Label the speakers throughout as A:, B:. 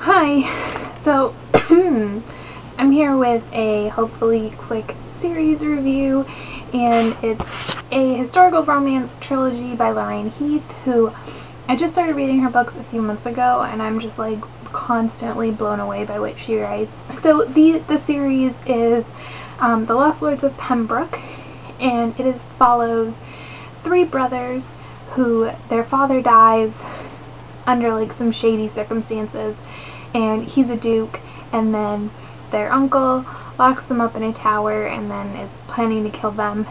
A: Hi! So, I'm here with a hopefully quick series review, and it's a historical romance trilogy by Lorraine Heath, who I just started reading her books a few months ago, and I'm just like constantly blown away by what she writes. So the series is The Lost Lords of Pembrook, and follows three brothers who their father dies under like some shady circumstances, and he's a duke, and then their uncle locks them up in a tower and then is planning to kill them,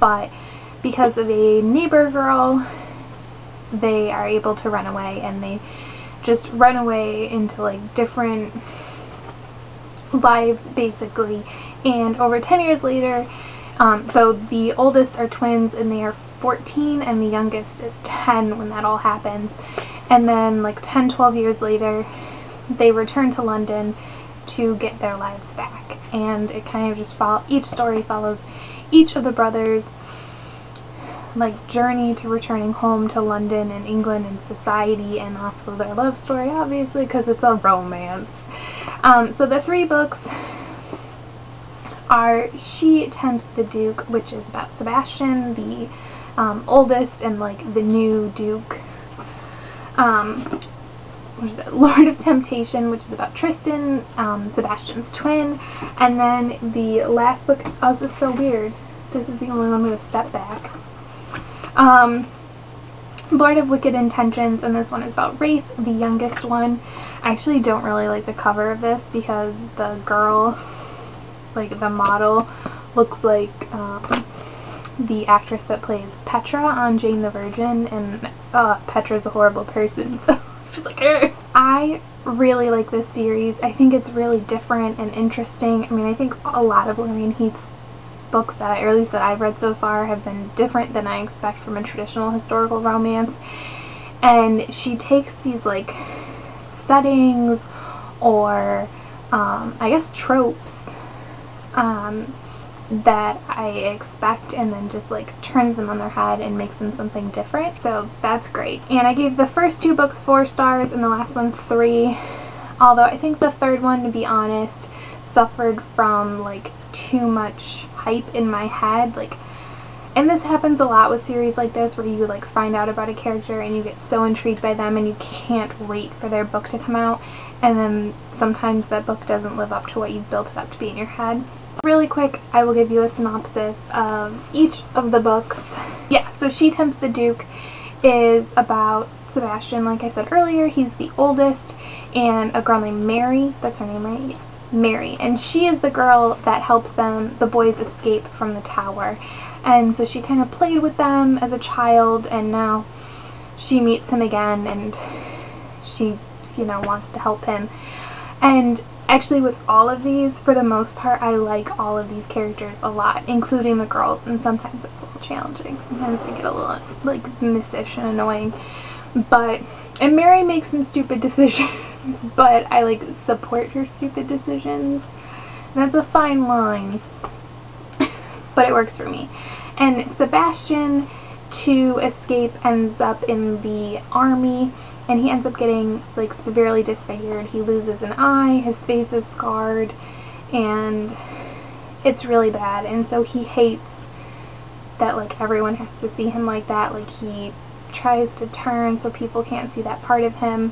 A: but because of a neighbor girl they are able to run away, and they just run away into like different lives basically. And over 10 years later, so the oldest are twins and they are 14 and the youngest is 10 when that all happens. And then like 10-12 years later they return to London to get their lives back, and it kind of just each story follows each of the brothers like journey to returning home to London and England and society, and also their love story obviously because it's a romance. So the three books are She Tempts the Duke, which is about Sebastian, the oldest and like the new duke. What is it? Lord of Temptation, which is about Tristan, Sebastian's twin. And then the last book, oh, this is so weird, this is the only one with a step back. Lord of Wicked Intentions, and this one is about Wraith, the youngest one. I actually don't really like the cover of this because the girl, like the model, looks like the actress that plays Petra on Jane the Virgin, and Petra's a horrible person, so just like, ugh. I really like this series. I think it's really different and interesting. I mean, I think a lot of Lorraine Heath's books or at least that I've read so far, have been different than I expect from a traditional historical romance. And she takes these like settings or I guess tropes that I expect, and then just like turns them on their head and makes them something different. So that's great. And I gave the first two books 4 stars and the last one 3, although I think the third one, to be honest, suffered from like too much hype in my head. Like, and this happens a lot with series like this where you like find out about a character and you get so intrigued by them and you can't wait for their book to come out, and then sometimes that book doesn't live up to what you've built it up to be in your head. Really quick, I will give you a synopsis of each of the books. Yeah, so She Tempts the Duke is about Sebastian, like I said earlier. He's the oldest, and a girl named Mary, that's her name, right? Yes, Mary. And she is the girl that helps the boys escape from the tower. And so she kind of played with them as a child, and now she meets him again and she, you know, wants to help him. And actually with all of these, for the most part, I like all of these characters a lot, including the girls, and sometimes it's a little challenging. Sometimes they get a little like missish and annoying. And Mary makes some stupid decisions, but I like support her stupid decisions. And that's a fine line, but it works for me. And Sebastian, to escape, ends up in the army, and he ends up getting like severely disfigured. He loses an eye, his face is scarred, and it's really bad. And so he hates that like everyone has to see him like that. Like, he tries to turn so people can't see that part of him,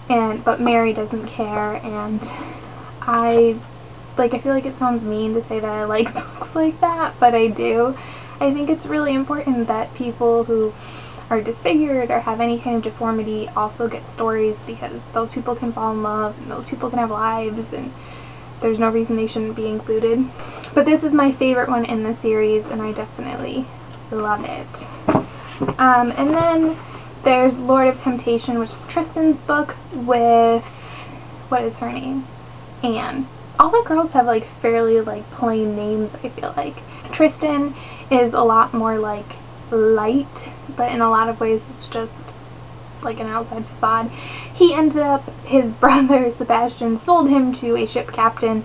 A: but Mary doesn't care. And I feel like it sounds mean to say that I like books like that, but I do. I think it's really important that people who are disfigured or have any kind of deformity also get stories, because those people can fall in love and those people can have lives, and there's no reason they shouldn't be included. But this is my favorite one in the series, and I definitely love it. And then there's Lord of Temptation, which is Tristan's book with, what is her name? Anne. All the girls have like fairly like plain names, I feel like. Tristan is a lot more like light, but in a lot of ways it's just like an outside facade. He ended up, his brother Sebastian sold him to a ship captain,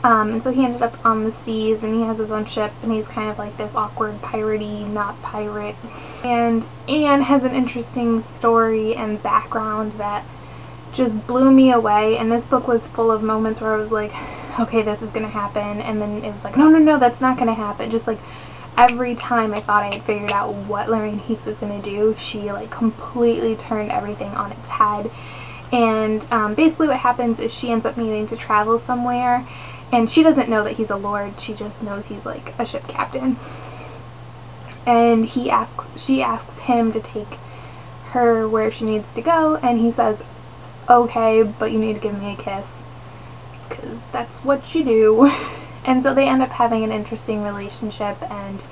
A: and so he ended up on the seas, and he has his own ship, and he's kind of like this awkward piratey, not pirate. And Anne has an interesting story and background that just blew me away. And this book was full of moments where I was like, okay, this is gonna happen, and then it was like, no, no, no, that's not gonna happen. Just like every time I thought I had figured out what Lorraine Heath was gonna do, she like completely turned everything on its head. And basically what happens is she ends up needing to travel somewhere, and she doesn't know that he's a lord, she just knows he's like a ship captain. And she asks him to take her where she needs to go, and he says, okay, but you need to give me a kiss, because that's what you do. And so they end up having an interesting relationship, and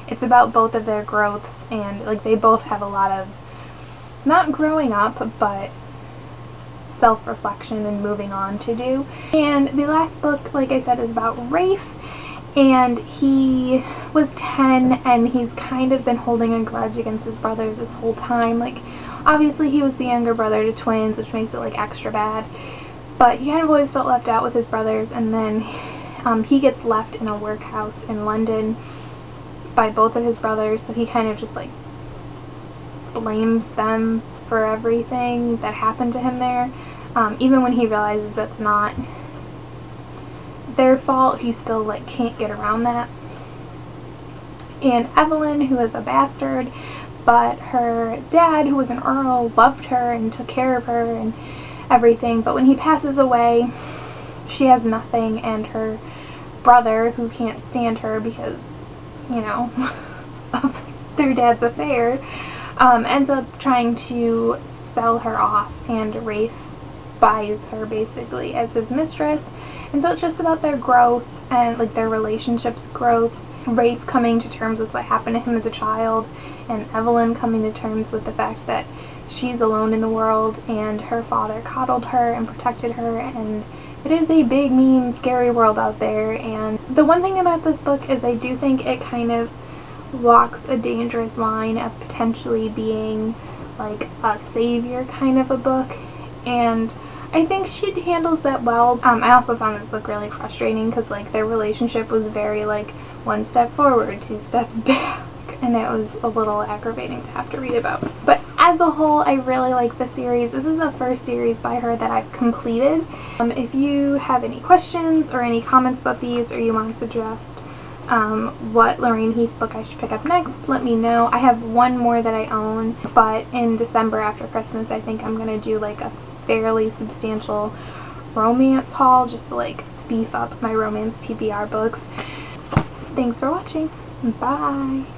A: it's about both of their growths, and like they both have a lot of, not growing up, but self-reflection and moving on to do. And the last book, like I said, is about Rafe, and he was 10, and he's kind of been holding a grudge against his brothers this whole time. Like, obviously he was the younger brother to twins, which makes it like extra bad, but he kind of always felt left out with his brothers. And then he gets left in a workhouse in London by both of his brothers, so he kind of just like blames them for everything that happened to him there. Even when he realizes that's not their fault, he still like can't get around that. And Evelyn, who is a bastard, but her dad, who was an earl, loved her and took care of her and everything, but when he passes away, she has nothing, and her brother, who can't stand her because, you know, of their dad's affair, ends up trying to sell her off, and Rafe buys her basically as his mistress. And so it's just about their growth and like their relationship's growth. Rafe coming to terms with what happened to him as a child, and Evelyn coming to terms with the fact that she's alone in the world and her father coddled her and protected her, and it is a big, mean, scary world out there. And the one thing about this book is I do think it kind of walks a dangerous line of potentially being like a savior kind of a book, and I think she handles that well. I also found this book really frustrating because like their relationship was very like one step forward, two steps back, and it was a little aggravating to have to read about. But as a whole, I really like the series. This is the first series by her that I've completed. If you have any questions or any comments about these, or you want to suggest what Lorraine Heath book I should pick up next, let me know. I have one more that I own, but in December after Christmas I think I'm going to do like a fairly substantial romance haul just to like beef up my romance TBR books. Thanks for watching. Bye!